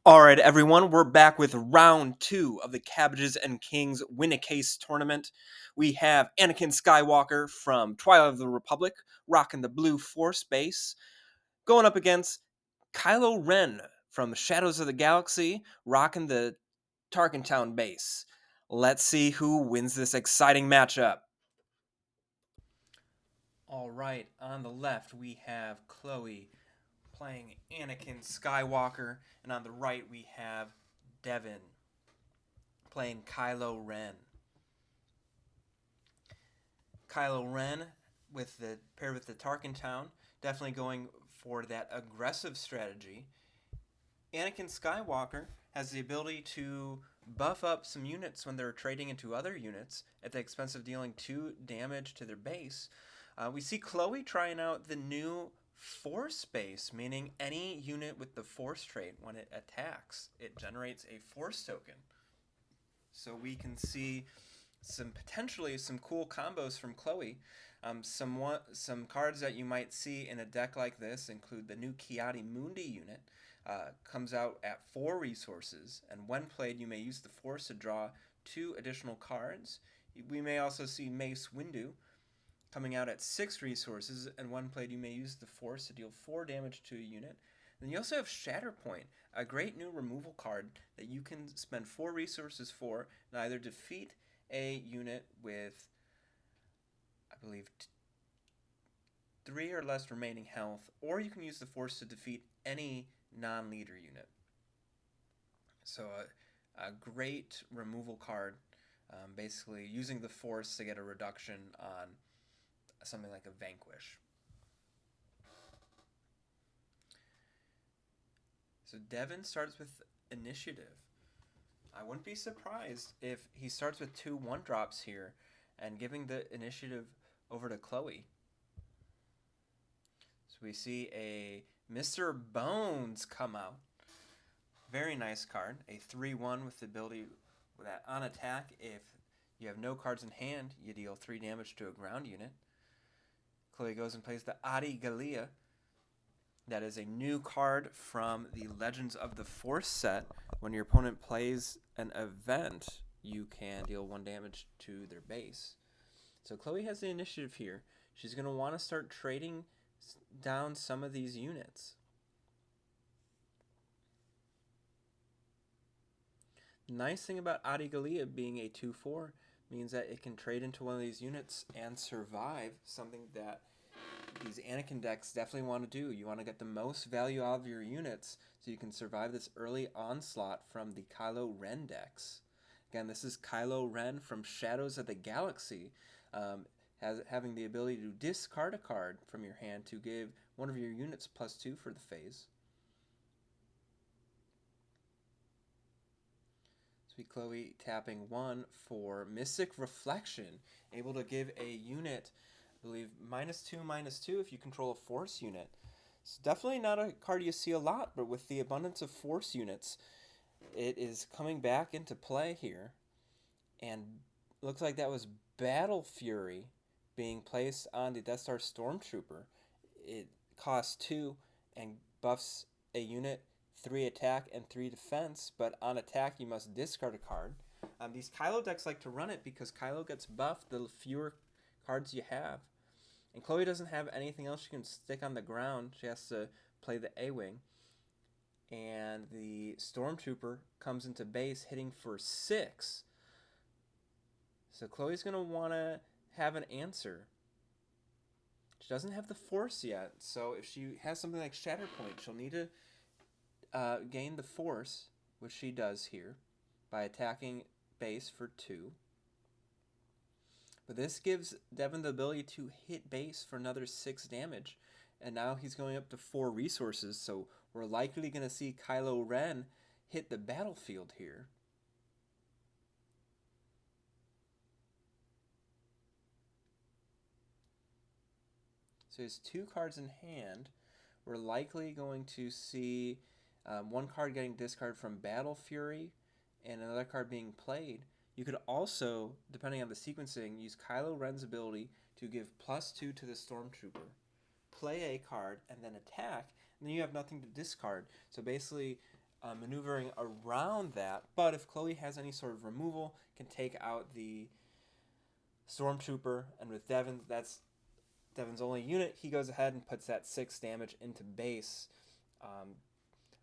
All right, everyone, we're back with round two of the Cabbages and Kings Win a Case tournament. We have Anakin Skywalker from Twilight of the Republic rocking the blue Force base, going up against Kylo Ren from Shadows of the Galaxy rocking the Tarkintown base. Let's see who wins this exciting matchup. All right, on the left we have Chloe playing Anakin Skywalker, and on the right we have Devin playing Kylo Ren. Kylo Ren paired with the Tarkintown, definitely going for that aggressive strategy. Anakin Skywalker has the ability to buff up some units when they're trading into other units at the expense of dealing 2 damage to their base. We see Chloe trying out the new Force base, meaning any unit with the Force trait, when it attacks, it generates a Force token. So we can see potentially some cool combos from Chloe. Some cards that you might see in a deck like this include the new Kiadi Mundi unit. Comes out at 4 resources, and when played, you may use the Force to draw 2 additional cards. We may also see Mace Windu coming out at 6 resources, and when played, you may use the Force to deal 4 damage to a unit. Then you also have Shatterpoint, a great new removal card that you can spend 4 resources for and either defeat a unit with, I believe, 3 or less remaining health, or you can use the Force to defeat any non-leader unit. So a great removal card, basically using the Force to get a reduction on something like a Vanquish. So Devin starts with Initiative. I wouldn't be surprised if he starts with 2 1-drops here and giving the initiative over to Chloe. So we see a Mr. Bones come out. Very nice card. A 3-1 with the ability that on attack, if you have no cards in hand, you deal 3 damage to a ground unit. Chloe goes and plays the Adi Gallia. That is a new card from the Legends of the Force set. When your opponent plays an event, you can deal 1 damage to their base. So Chloe has the initiative here. She's going to want to start trading down some of these units. The nice thing about Adi Gallia being a 2-4 means that it can trade into one of these units and survive, something that these Anakin decks definitely want to do. You want to get the most value out of your units so you can survive this early onslaught from the Kylo Ren decks. Again, this is Kylo Ren from Shadows of the Galaxy, having the ability to discard a card from your hand to give one of your units +2 for the phase. Sweet Chloe tapping 1 for Mystic Reflection, able to give a unit, I believe, -2/-2 if you control a Force unit. It's definitely not a card you see a lot, but with the abundance of Force units, it is coming back into play here. And looks like that was Battle Fury being placed on the Death Star Stormtrooper. It costs 2 and buffs a unit 3 attack and 3 defense, but on attack you must discard a card. These Kylo decks like to run it because Kylo gets buffed the fewer cards you have. And Chloe doesn't have anything else she can stick on the ground. She has to play the A-Wing. And the Stormtrooper comes into base hitting for 6. So Chloe's going to want to have an answer. She doesn't have the Force yet, so if she has something like Shatterpoint, she'll need to gain the Force, which she does here, by attacking base for 2. But this gives Devin the ability to hit base for another 6 damage, and now he's going up to 4 resources, so we're likely going to see Kylo Ren hit the battlefield here. So he has 2 cards in hand. We're likely going to see 1 card getting discarded from Battle Fury and another card being played. You could also, depending on the sequencing, use Kylo Ren's ability to give +2 to the Stormtrooper, play a card, and then attack, and then you have nothing to discard. So basically, maneuvering around that. But if Chloe has any sort of removal, can take out the Stormtrooper, and with Devin, that's Devin's only unit. He goes ahead and puts that 6 damage into base,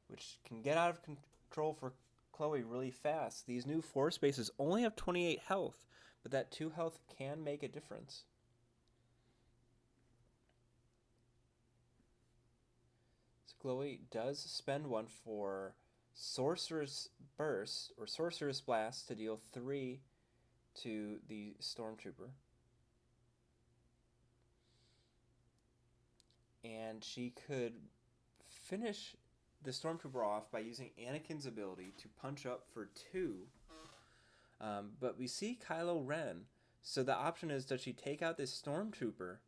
which can get out of control for Chloe really fast. These new force bases only have 28 health, but that 2 health can make a difference. So Chloe does spend one for Sorcerer's Burst or Sorcerer's Blast to deal 3 to the Stormtrooper. And she could finish the Stormtrooper off by using Anakin's ability to punch up for 2. But we see Kylo Ren. So the option is, does she take out this Stormtrooper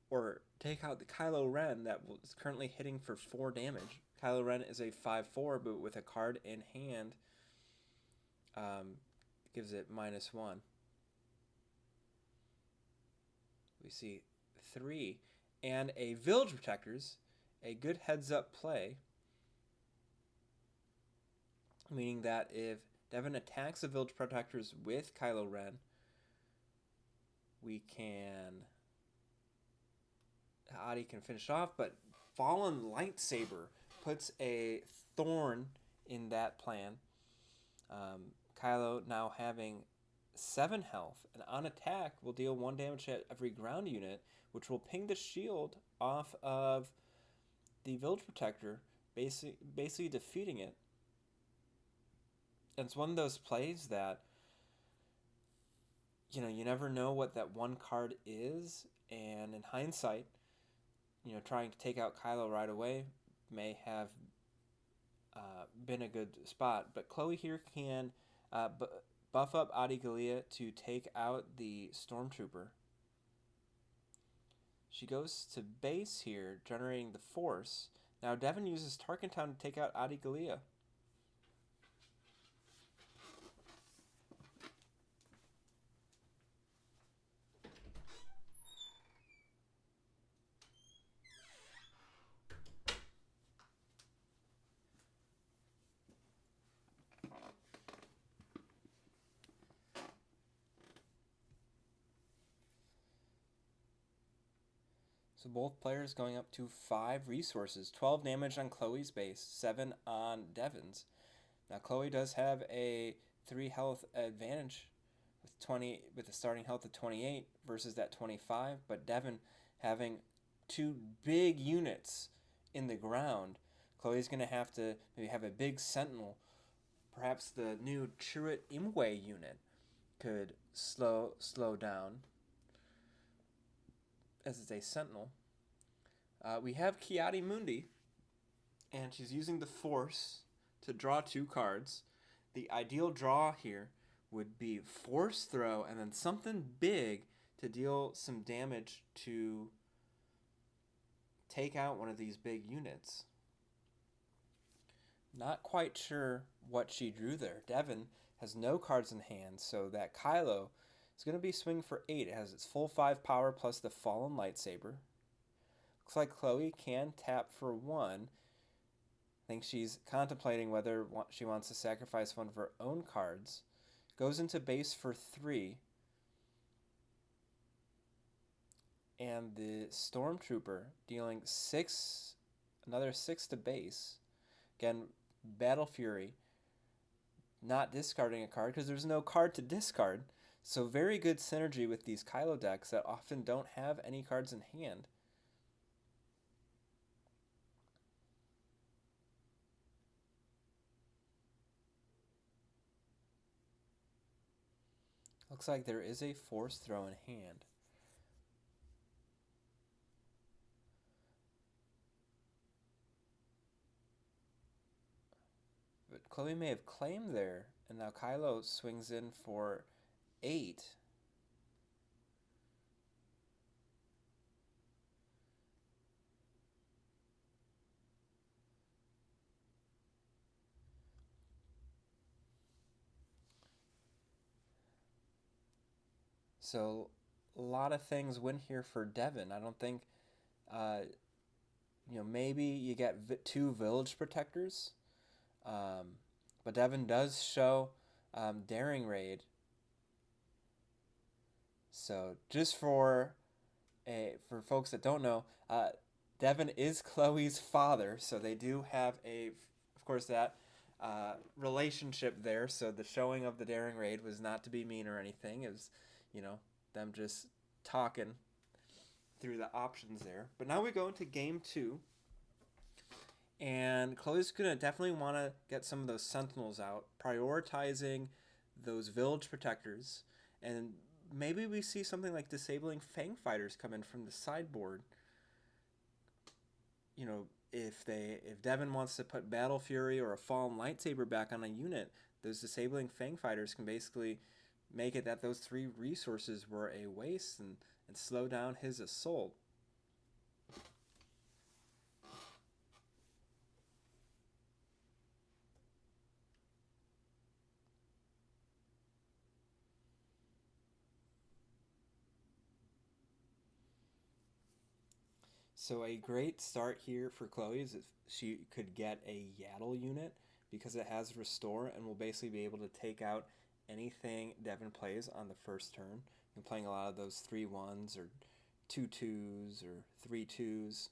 or take out the Kylo Ren that is currently hitting for 4 damage? Kylo Ren is a 5/4, but with a card in hand, gives it -1. We see 3. And a Village Protectors, a good heads-up play, meaning that if Devin attacks the Village Protectors with Kylo Ren, Adi can finish off, but Fallen Lightsaber puts a thorn in that plan. Kylo now having 7 health, and on attack will deal 1 damage at every ground unit, which will ping the shield off of the Village Protector, basically defeating it. And it's one of those plays that, you never know what that one card is, and in hindsight, trying to take out Kylo right away may have been a good spot. But Chloe here can buff up Adi Gallia to take out the Stormtrooper. She goes to base here, generating the Force. Now Devin uses Tarkintown to take out Adi Gallia. So both players going up to 5 resources. 12 damage on Chloe's base, 7 on Devin's. Now Chloe does have a 3 health advantage with a starting health of 28 versus that 25, but Devin having 2 big units in the ground. Chloe's going to have to maybe have a big sentinel. Perhaps the new Chirrut Imwe unit could slow down, as it's a sentinel. We have Ki-Adi-Mundi, and she's using the Force to draw 2 cards. The ideal draw here would be Force Throw and then something big to deal some damage to take out one of these big units. Not quite sure what she drew there. Devin has no cards in hand, so that Kylo is going to be swinging for 8. It has its full 5 power plus the Fallen Lightsaber. Looks like Chloe can tap for 1. I think she's contemplating whether she wants to sacrifice one of her own cards. Goes into base for 3. And the Stormtrooper dealing 6, another 6 to base. Again, Battle Fury, not discarding a card because there's no card to discard. So very good synergy with these Kylo decks that often don't have any cards in hand. Looks like there is a Force Throw in hand. But Chloe may have claimed there, and now Kylo swings in for 8. So a lot of things win here for Devin. I don't think, maybe you get 2 Village Protectors. Um, but Devin does show Daring Raid. So just for folks that don't know, Devin is Chloe's father, so they do have of course, that relationship there. So the showing of the Daring Raid was not to be mean or anything. It was, them just talking through the options there. But now we go into game 2. And Chloe's going to definitely want to get some of those sentinels out, prioritizing those village protectors. And maybe we see something like disabling Fang Fighters come in from the sideboard. If Devin wants to put Battle Fury or a Fallen Lightsaber back on a unit, those disabling Fang Fighters can basically make it that those 3 resources were a waste and slow down his assault. So a great start here for Chloe is if she could get a Yaddle unit because it has Restore and will basically be able to take out anything Devin plays on the first turn. And playing a lot of those 3-1s or 2-2s or 3-2s.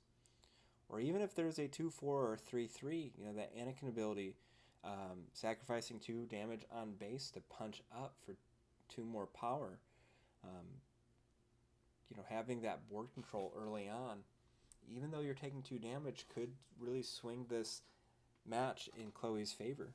Or even if there's a 2-4 or 3-3, that Anakin ability, sacrificing 2 damage on base to punch up for 2 more power. Having that board control early on, even though you're taking 2 damage, could really swing this match in Chloe's favor.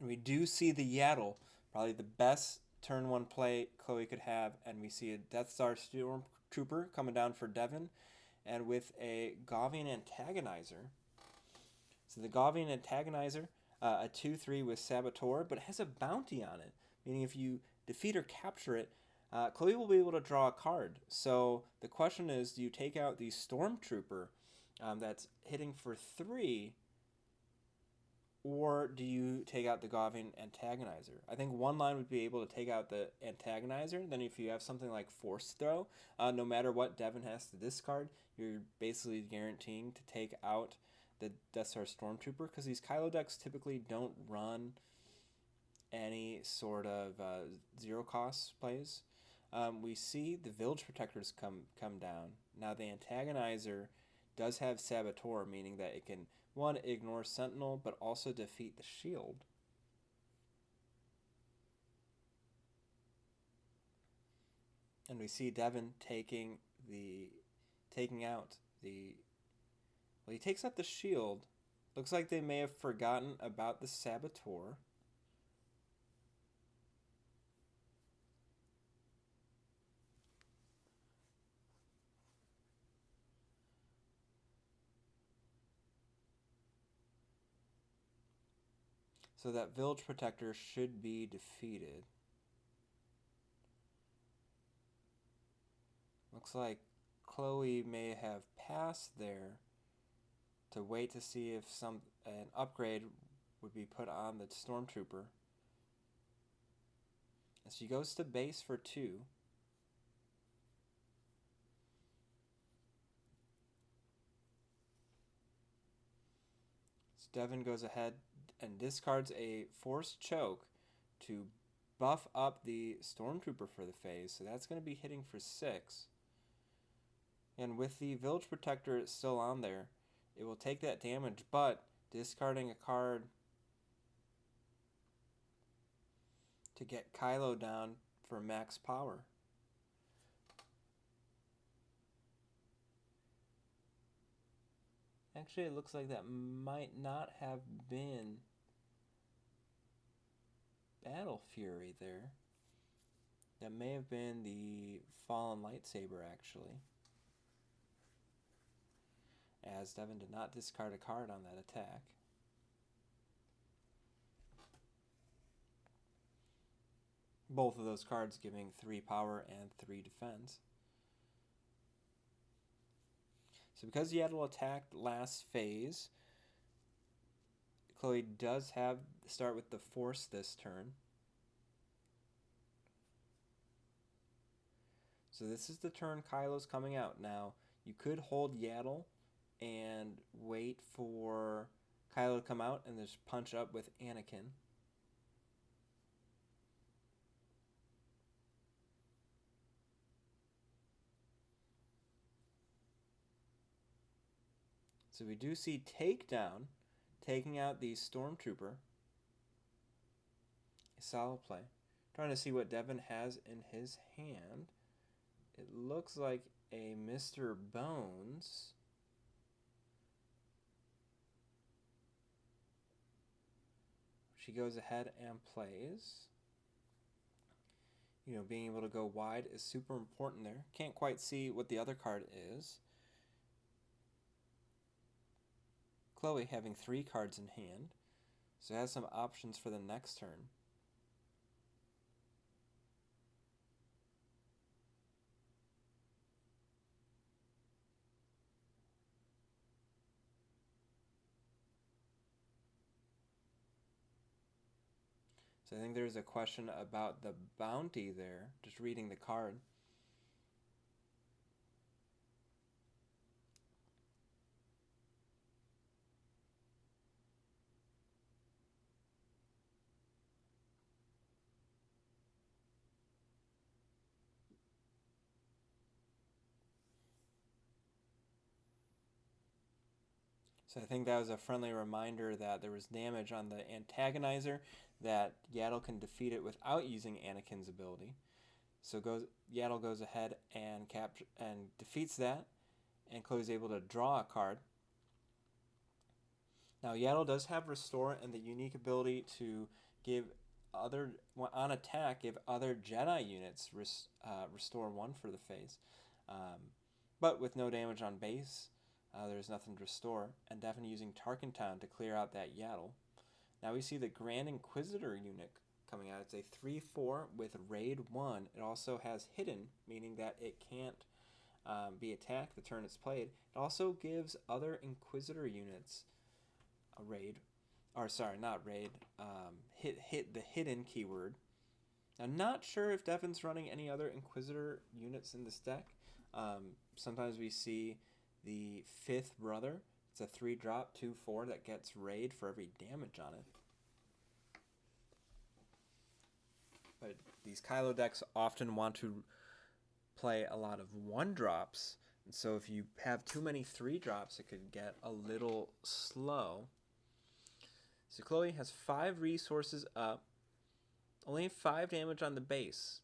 And we do see the Yaddle, probably the best turn 1 play Chloe could have, and we see a Death Star Stormtrooper coming down for Devin, and with a Gavian Antagonizer. So the Gavian Antagonizer, a 2-3 with Saboteur, but it has a bounty on it, meaning if you defeat or capture it, Chloe will be able to draw a card. So the question is, do you take out the Stormtrooper that's hitting for 3, or do you take out the Gavian Antagonizer? I think one line would be able to take out the Antagonizer. Then if you have something like Force Throw, no matter what Devin has to discard, you're basically guaranteeing to take out the Death Star Stormtrooper, because these Kylo decks typically don't run any sort of zero cost plays. We see the Village Protectors come down. Now the Antagonizer does have Saboteur, meaning that it can, 1, ignore Sentinel, but also defeat the shield. And we see Devin taking out the... Well, he takes out the shield. Looks like they may have forgotten about the Saboteur. So that Village Protector should be defeated. Looks like Chloe may have passed there to wait to see if an upgrade would be put on the Stormtrooper. And she goes to base for 2. So Devin goes ahead and discards a Force Choke to buff up the Stormtrooper for the phase. So that's going to be hitting for 6. And with the Village Protector still on there, it will take that damage, but discarding a card to get Kylo down for max power. Actually, it looks like that might not have been Battle Fury there. That may have been the Fallen Lightsaber, actually, as Devin did not discard a card on that attack. Both of those cards giving 3 power and 3 defense. So because Yaddle attacked last phase, Chloe does have start with the Force this turn. So this is the turn Kylo's coming out. Now, you could hold Yaddle and wait for Kylo to come out and just punch up with Anakin. So we do see Takedown taking out the Stormtrooper. A solid play. Trying to see what Devin has in his hand. It looks like a Mr. Bones. She goes ahead and plays. You know, being able to go wide is super important there. Can't quite see what the other card is. Chloe having 3 cards in hand, so has some options for the next turn. So I think there's a question about the bounty there, just reading the card. So I think that was a friendly reminder that there was damage on the antagonizer, that Yaddle can defeat it without using Anakin's ability. So Yaddle goes ahead and defeats that, and Chloe's able to draw a card. Now Yaddle does have Restore and the unique ability to give on attack, give other Jedi units Restore 1 for the face. But with no damage on base, there's nothing to restore, and definitely using Tarkintown to clear out that Yaddle. Now we see the Grand Inquisitor unit coming out. It's a 3/4 with Raid 1. It also has Hidden, meaning that it can't be attacked the turn it's played. It also gives other Inquisitor units a raid, or sorry, not raid, hit the hidden keyword. I'm not sure if Devin's running any other Inquisitor units in this deck. Sometimes we see the 5th Brother. It's a 3-drop, 2/4 that gets raid for every damage on it. But these Kylo decks often want to play a lot of 1-drops. And so if you have too many 3-drops, it could get a little slow. So Chloe has 5 resources up. Only 5 damage on the base.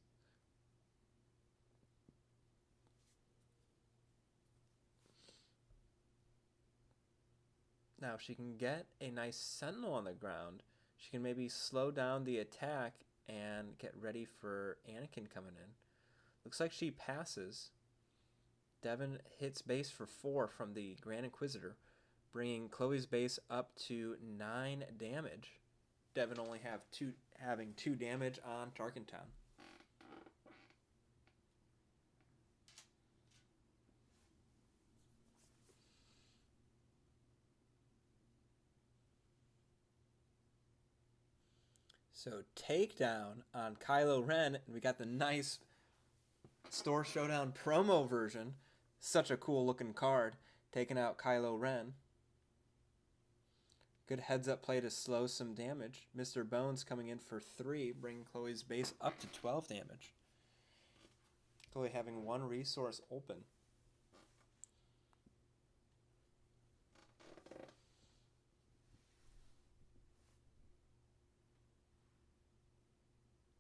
Now, if she can get a nice Sentinel on the ground, she can maybe slow down the attack and get ready for Anakin coming in. Looks like she passes. Devin hits base for 4 from the Grand Inquisitor, bringing Chloe's base up to 9 damage. Devin only having 2 damage on Tarkintown. So takedown on Kylo Ren, and we got the nice Store Showdown promo version. Such a cool looking card, taking out Kylo Ren. Good heads up play to slow some damage. Mr. Bones coming in for 3, bringing Chloe's base up to 12 damage. Chloe having 1 resource open.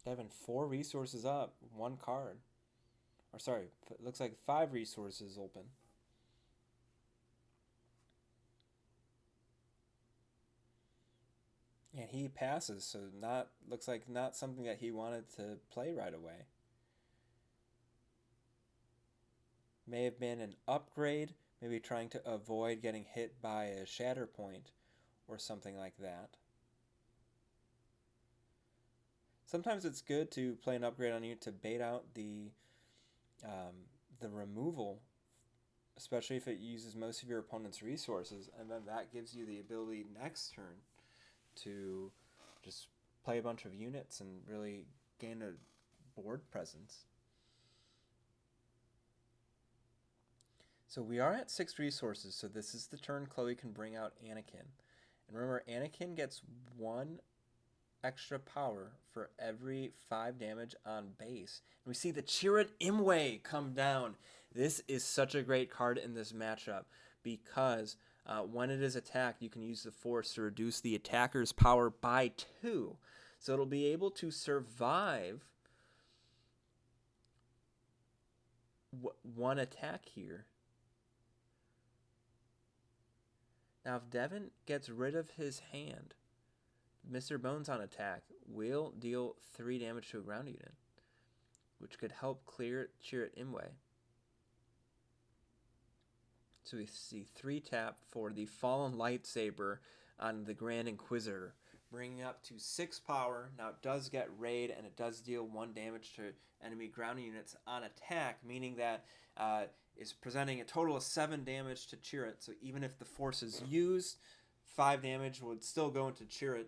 Devin 4 resources up, 1 card. Or sorry, it looks like 5 resources open. And he passes, so looks like not something that he wanted to play right away. May have been an upgrade, maybe trying to avoid getting hit by a shatter point or something like that. Sometimes it's good to play an upgrade on you to bait out the removal, especially if it uses most of your opponent's resources, and then that gives you the ability next turn to just play a bunch of units and really gain a board presence. So we are at 6 resources, so this is the turn Chloe can bring out Anakin. And remember, Anakin gets 1 extra power for every 5 damage on base. And we see the Chirrut Imwe come down. This is such a great card in this matchup because when it is attacked, you can use the Force to reduce the attacker's power by 2. So it'll be able to survive 1 attack here. Now, if Devin gets rid of his hand, Mr. Bones on attack will deal 3 damage to a ground unit, which could help clear Chirrut Imwe. So we see 3 tap for the Fallen Lightsaber on the Grand Inquisitor, bringing up to 6 power. Now it does get raid, and it does deal 1 damage to enemy ground units on attack, meaning that is presenting a total of 7 damage to Chirrut. So even if the Force is used, 5 damage would still go into Chirrut.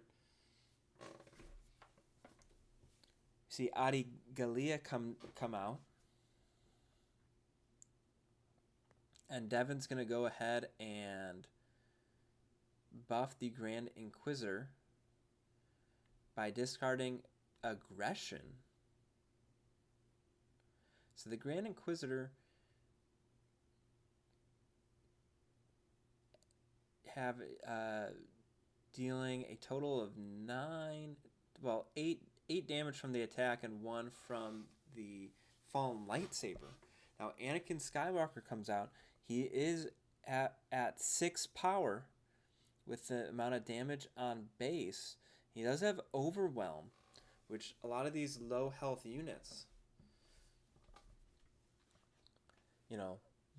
See Adi Gallia come out. And Devin's going to go ahead and buff the Grand Inquisitor by discarding Aggression. So the Grand Inquisitor have dealing a total of 8 damage from the attack and 1 from the Fallen Lightsaber. Now Anakin Skywalker comes out. He is at 6 power with the amount of damage on base. He does have Overwhelm, which a lot of these low health units,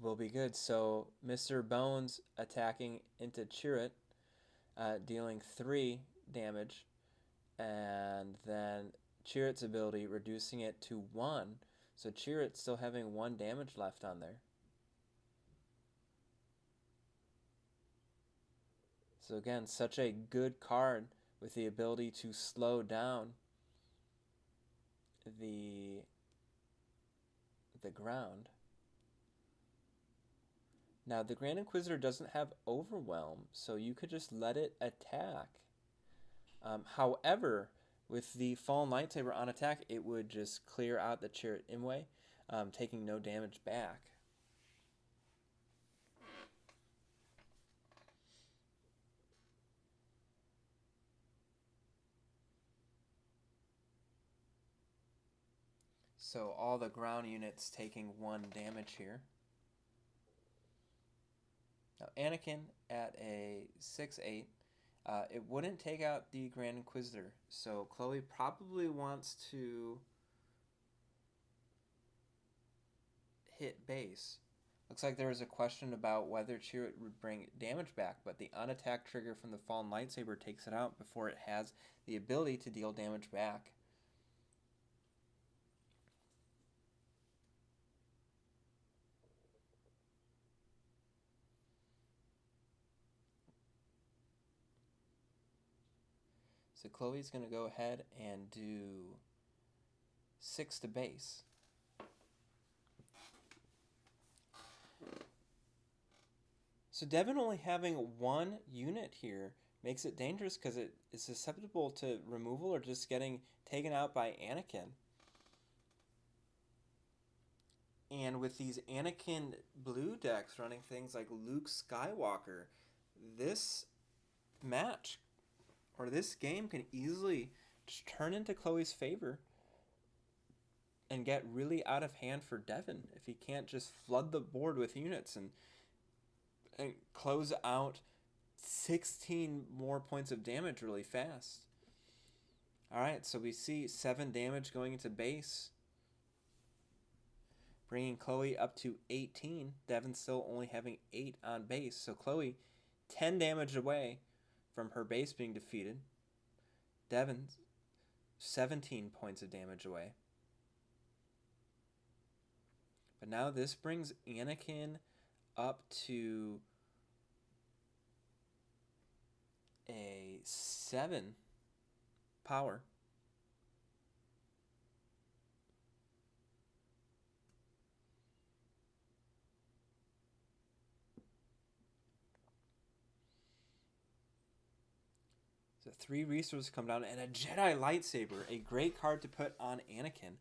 will be good. So Mr. Bones attacking into Chirrut, dealing 3 damage, and then Chirrut's ability reducing it to 1. So Chirrut still having 1 damage left on there. So again, such a good card with the ability to slow down the ground. Now the Grand Inquisitor doesn't have Overwhelm, so you could just let it attack. However, with the Fallen Lightsaber on attack, it would just clear out the Chirrut Imwe, taking no damage back. So all the ground units taking 1 damage here. Now Anakin at a 6/8, it wouldn't take out the Grand Inquisitor. So Chloe probably wants to hit base. Looks like there was a question about whether Chirrut would bring damage back, but the on-attack trigger from the Fallen Lightsaber takes it out before it has the ability to deal damage back. So Chloe's going to go ahead and do 6 to base. So Devin only having 1 unit here makes it dangerous because it is susceptible to removal or just getting taken out by Anakin. And with these Anakin blue decks running things like Luke Skywalker, this match or this game can easily just turn into Chloe's favor and get really out of hand for Devin if he can't just flood the board with units and close out 16 more points of damage really fast. Alright, so we see 7 damage going into base, bringing Chloe up to 18. Devin still only having 8 on base, so Chloe 10 damage away from her base being defeated. Devin's 17 points of damage away. But now this brings Anakin up to a 7 power. So 3 resources come down, and a Jedi lightsaber, a great card to put on Anakin.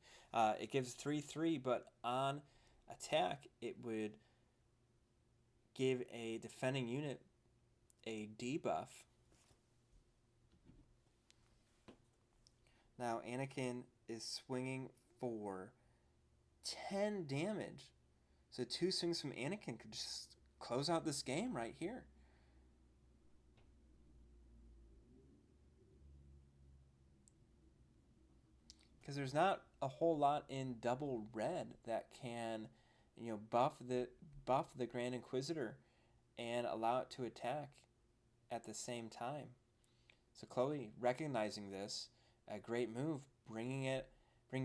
It gives 3/3, but on attack, it would give a defending unit a debuff. Now Anakin is swinging for 10 damage. So 2 swings from Anakin could just close out this game right here. Because there's not a whole lot in double red that can, buff the Grand Inquisitor and allow it to attack at the same time. So Chloe, recognizing this, a great move, bring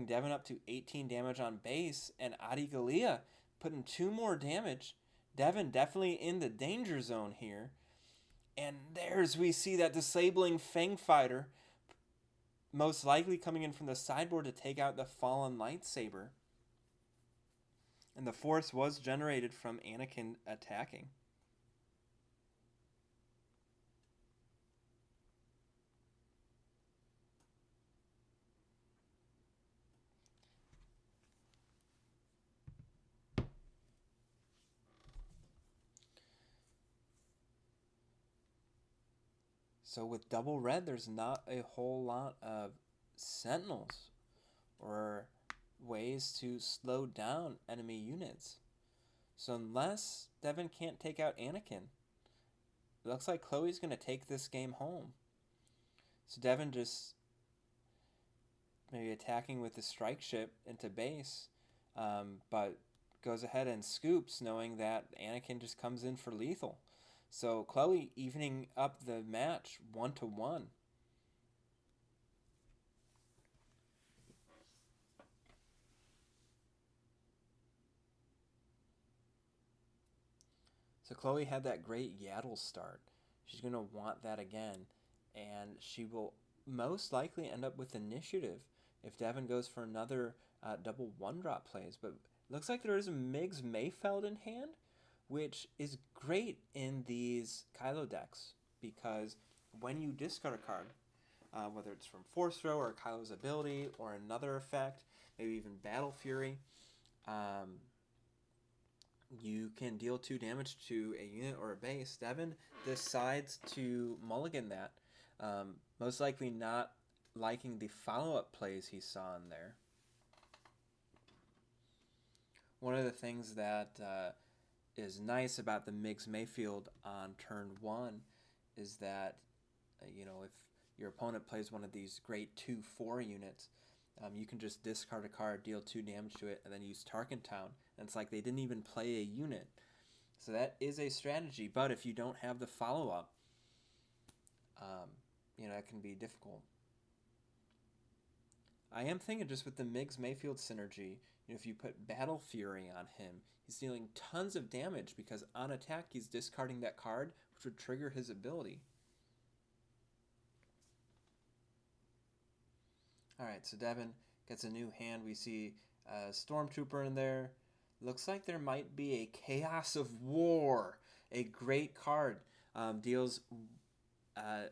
Devin up to 18 damage on base, and Adi Galea putting 2 more damage. Devin definitely in the danger zone here. And there's we see that disabling Fang Fighter, most likely coming in from the sideboard to take out the fallen lightsaber. And the force was generated from Anakin attacking. So with double red, there's not a whole lot of sentinels or ways to slow down enemy units. So unless Devin can't take out Anakin, it looks like Chloe's going to take this game home. So Devin just maybe attacking with the strike ship into base, but goes ahead and scoops knowing that Anakin just comes in for lethal. So Chloe evening up the match 1-1. So Chloe had that great Yaddle start. She's going to want that again. And she will most likely end up with initiative if Devin goes for another double 1-drop plays. But looks like there is a Miggs Mayfeld in hand, which is great in these Kylo decks. Because when you discard a card, whether it's from Force Throw or Kylo's ability or another effect, maybe even Battle Fury, you can deal 2 damage to a unit or a base. Devin decides to mulligan that, most likely not liking the follow-up plays he saw in there. One of the things that is nice about the Miggs Mayfield on turn 1 is that, if your opponent plays one of these great 2/4 units, you can just discard a card, deal 2 damage to it, and then use Tarkintown. And it's like they didn't even play a unit. So that is a strategy. But if you don't have the follow-up, it can be difficult. I am thinking just with the Miggs Mayfield synergy, if you put Battle Fury on him, he's dealing tons of damage because on attack he's discarding that card, which would trigger his ability. Alright, so Devin gets a new hand. We see a Stormtrooper in there. Looks like there might be a Chaos of War. A great card. Deals a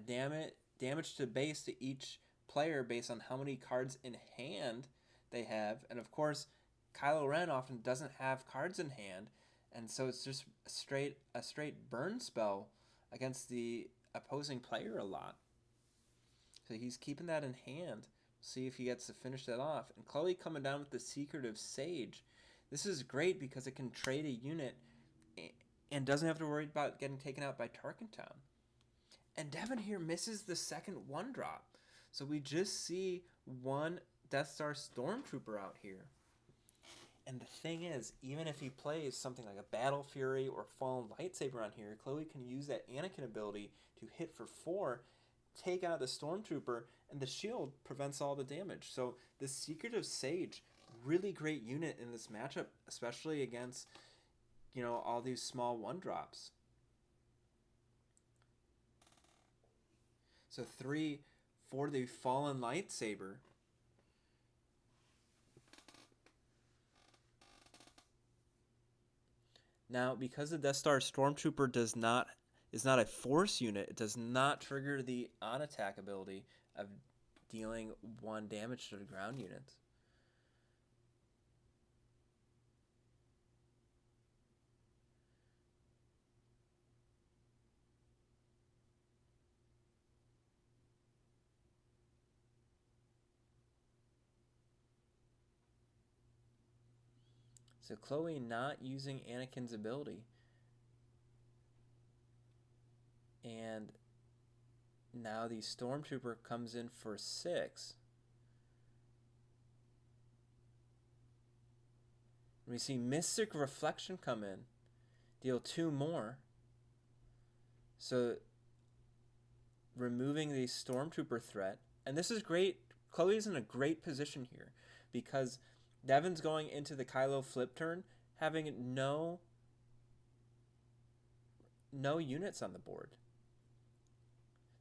damage to base to each player based on how many cards in hand they have. And of course, Kylo Ren often doesn't have cards in hand. And so it's just a straight burn spell against the opposing player a lot. So he's keeping that in hand. See if he gets to finish that off. And Chloe coming down with the Secretive Sage. This is great because it can trade a unit and doesn't have to worry about getting taken out by Tarkintown. And Devin here misses the second 1-drop. So we just see one Death Star Stormtrooper out here. And the thing is, even if he plays something like a Battle Fury or Fallen Lightsaber on here, Chloe can use that Anakin ability to hit for 4, take out the Stormtrooper, and the shield prevents all the damage. So the Secretive Sage, really great unit in this matchup, especially against, all these small 1-drops. So 3 for the Fallen Lightsaber. Now, because the Death Star Stormtrooper does not is not a force unit, it does not trigger the on-attack ability of dealing 1 damage to the ground units. So Chloe not using Anakin's ability. And now the Stormtrooper comes in for 6. We see Mystic Reflection come in. Deal 2 more. So removing the Stormtrooper threat. And this is great. Chloe's in a great position here because Devin's going into the Kylo flip turn having no units on the board.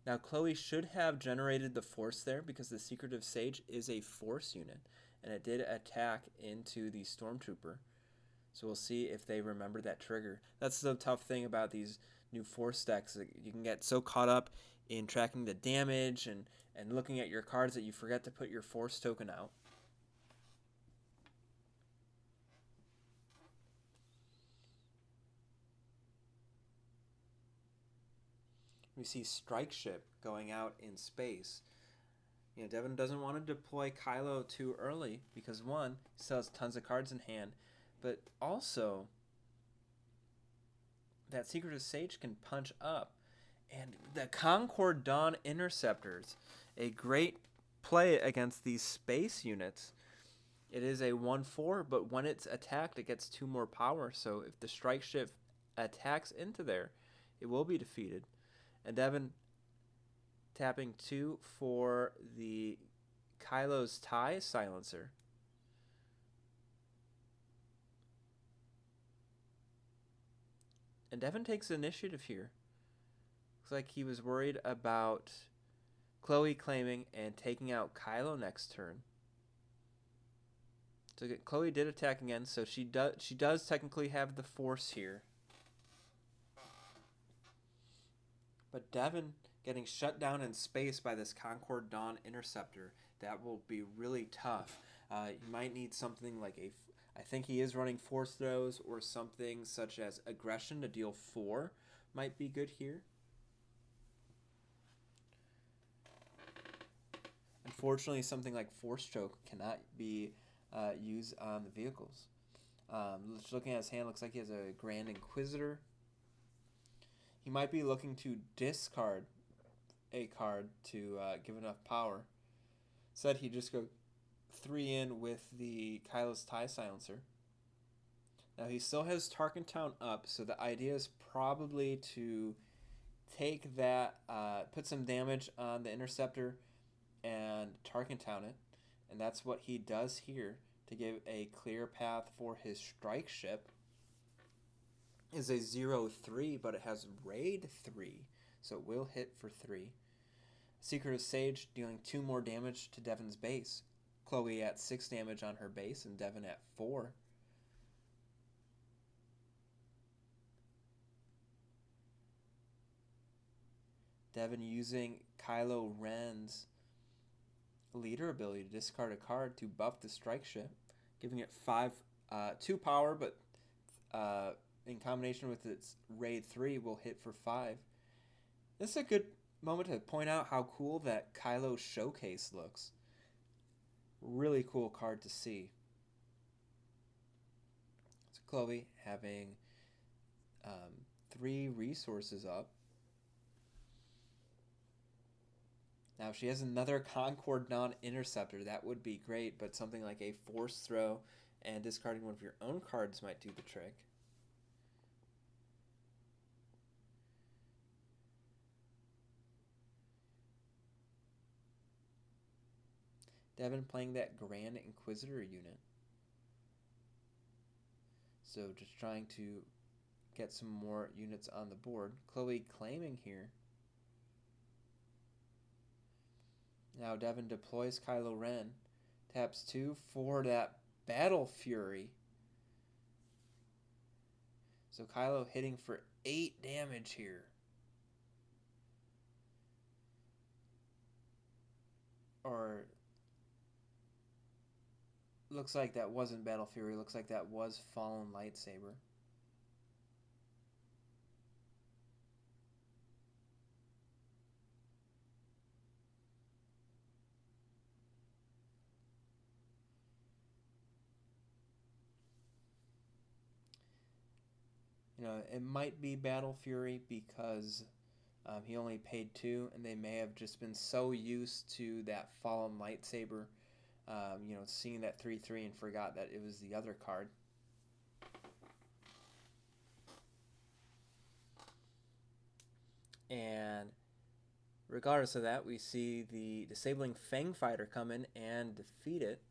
Now Chloe should have generated the Force there because the Secretive Sage is a Force unit and it did attack into the Stormtrooper. So we'll see if they remember that trigger. That's the tough thing about these new Force decks. You can get so caught up in tracking the damage and looking at your cards that you forget to put your Force token out. We see Strike Ship going out in space. Devin doesn't want to deploy Kylo too early because 1, he still has tons of cards in hand, but also that Secretive Sage can punch up. And the Concord Dawn Interceptors, a great play against these space units. It is a 1/4, but when it's attacked, it gets 2 more power. So if the Strike Ship attacks into there, it will be defeated. And Devin tapping 2 for the Kylo's TIE silencer. And Devin takes initiative here. Looks like he was worried about Chloe claiming and taking out Kylo next turn. So Chloe did attack again, so she does technically have the Force here. But Devin getting shut down in space by this Concord Dawn Interceptor, that will be really tough. You might need something like I think he is running Force Throws or something such as Aggression to deal 4 might be good here. Unfortunately, something like Force Choke cannot be used on the vehicles. Just looking at his hand, looks like he has a Grand Inquisitor. He might be looking to discard a card to give enough power. Instead, he just go 3 in with the Kylo's TIE silencer. Now he still has Tarkintown up, so the idea is probably to take that, put some damage on the Interceptor and Tarkintown it. And that's what he does here to give a clear path for his Strike Ship. Is a 0/3, but it has Raid 3, so it will hit for 3. Secretive Sage dealing 2 more damage to Devin's base. Chloe at 6 damage on her base and Devin at 4. Devin using Kylo Ren's leader ability to discard a card to buff the Strike Ship, giving it 2 power, but in combination with its Raid 3 will hit for 5. This is a good moment to point out how cool that Kylo Showcase looks. Really cool card to see. So Chloe having 3 resources up. Now, if she has another Concord Dawn Interceptor, that would be great, but something like a Force Throw and discarding one of your own cards might do the trick. Devin playing that Grand Inquisitor unit. So just trying to get some more units on the board. Chloe claiming here. Now Devin deploys Kylo Ren. Taps 2 for that Battle Fury. So Kylo hitting for 8 damage here. or looks like that wasn't Battle Fury. Looks like that was Fallen Lightsaber. It might be Battle Fury because he only paid 2, and they may have just been so used to that Fallen Lightsaber, seeing that 3/3 and forgot that it was the other card. And regardless of that, we see the Disabling Fang Fighter come in and defeat it.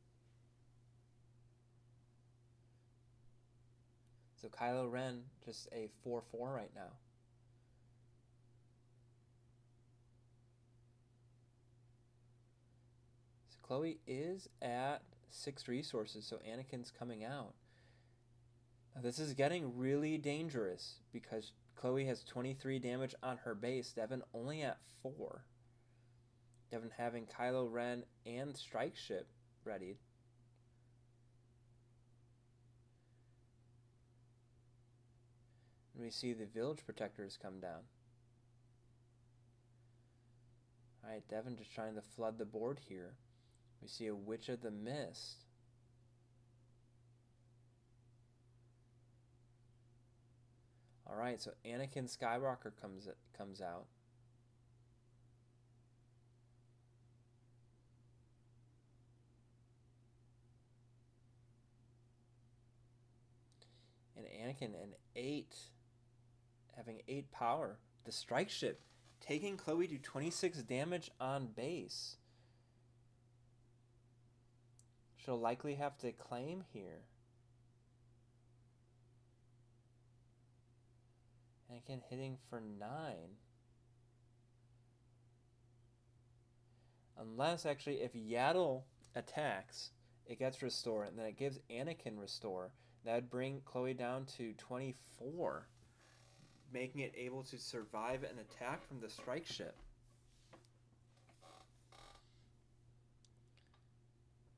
So Kylo Ren just a 4/4 right now. So Chloe is at 6 resources, so Anakin's coming out. Now this is getting really dangerous because Chloe has 23 damage on her base. Devin only at 4. Devin having Kylo Ren and Strike Ship readied. And we see the Village Protectors come down. Alright, Devin just trying to flood the board here. We see a Witch of the Mist. Alright, so Anakin Skywalker comes out. And Anakin an 8, having 8 power. The Strike Ship taking Chloe to 26 damage on base. She'll likely have to claim here. Anakin hitting for 9. Unless, actually, if Yaddle attacks, it gets restore, and then it gives Anakin restore. That would bring Chloe down to 24, making it able to survive an attack from the Strike Ship.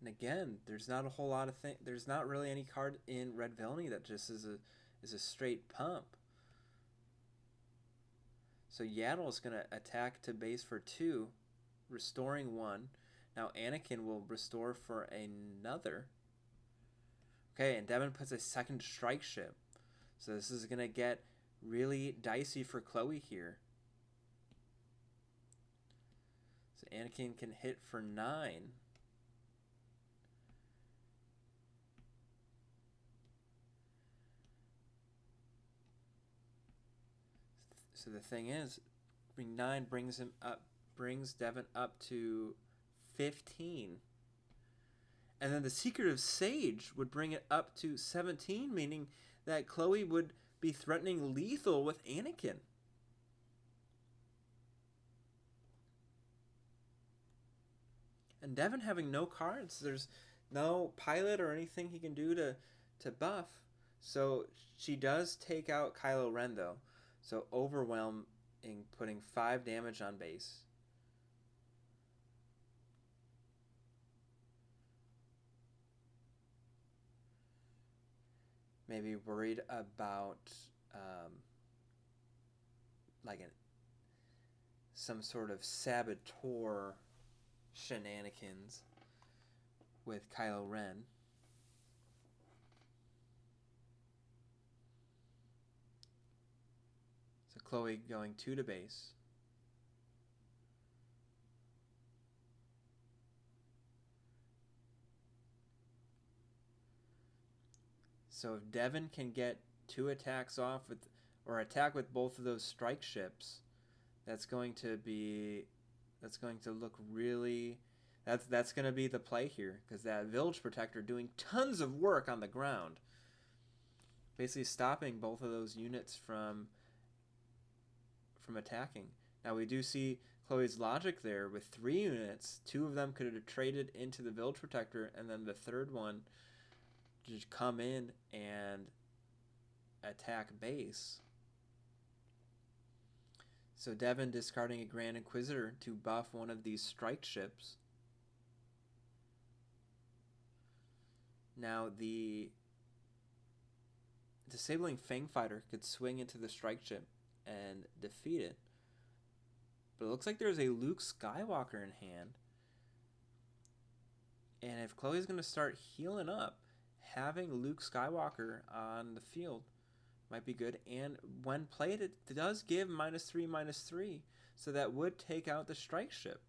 And again, there's not a whole lot of there's not really any card in Red Villainy that just is a straight pump. So Yaddle is going to attack to base for 2, restoring 1. Now Anakin will restore for another. Okay, and Devin puts a second Strike Ship. So this is going to get really dicey for Chloe here. So Anakin can hit for 9. So the thing is, 9 brings Devin up to 15. And then the Secretive Sage would bring it up to 17, meaning that Chloe would be threatening lethal with Anakin. And Devin having no cards. There's no pilot or anything he can do to buff. So she does take out Kylo Ren, though. So overwhelming, putting 5 damage on base. Maybe worried about some sort of saboteur shenanigans with Kylo Ren. So Chloe going 2 to base. So if Devin can get 2 attacks off or attack with both of those Strike Ships, that's going to look really. That's going to be the play here, because that Village Protector doing tons of work on the ground, basically stopping both of those units from attacking. Now we do see Chloe's logic there with 3 units. 2 of them could have traded into the Village Protector, and then the third one just come in and attack base. So Devin discarding a Grand Inquisitor to buff one of these Strike Ships. Now the disabling Fang Fighter could swing into the strike chip and defeat it. But it looks like there's a Luke Skywalker in hand. And if Chloe's going to start healing up, having Luke Skywalker on the field might be good. And when played, it does give -3/-3. So that would take out the strike ship.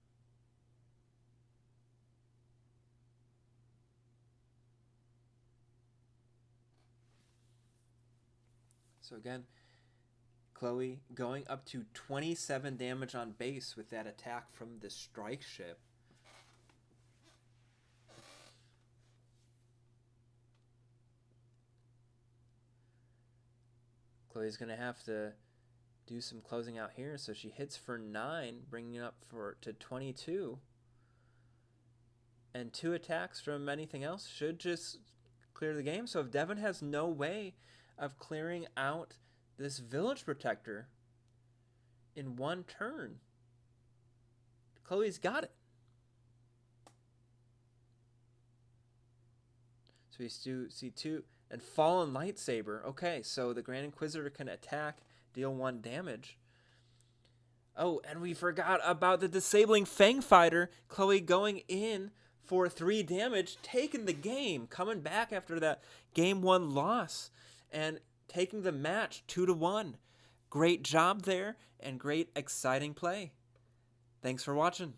So again, Chloe going up to 27 damage on base with that attack from the strike ship. Chloe's going to have to do some closing out here. So she hits for 9, bringing it up to 22. And 2 attacks from anything else should just clear the game. So if Devin has no way of clearing out this Village Protector in 1 turn, Chloe's got it. So we see 2 and Fallen Lightsaber. Okay, so the Grand Inquisitor can attack, deal 1 damage. Oh, and we forgot about the disabling Fang Fighter. Chloe going in for 3 damage, taking the game, coming back after that game 1 loss, and taking the match 2-1. Great job there, and great exciting play. Thanks for watching.